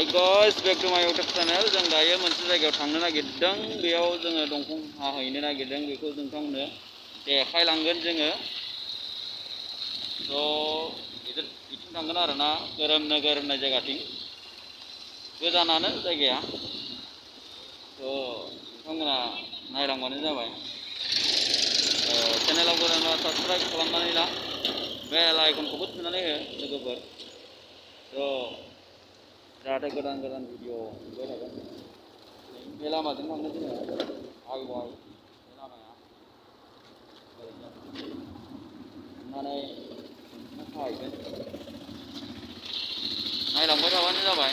hi guys back to माय YouTube channel जों दायो मोनसे जायगायाव थांनो नागिरदों बेयाव जोङो दंफां हाहैनो नागिरदों बेखौ नोंथांमोननो देखायलांगोन जोङो थ' बिथिं थांगोन आरोना गोरोम नोगोर होननाय जायगाथिं गोजानानो जायगाया थ' नोंथांमोना नायलांबानो जाबाय चेनेलाव गोदानबा साबस्क्राइब खालामनानै ला बेल आइकनखौबो थुनानै हो लोगोफोर थ' जाहाथे गोदान गोदान भिडिअ नुबाय थागोन बे लामाजों थांनो जोङो आगोल बे लामाया थांनानै थाहैगोन नायलांबाय थाबानो जाबाय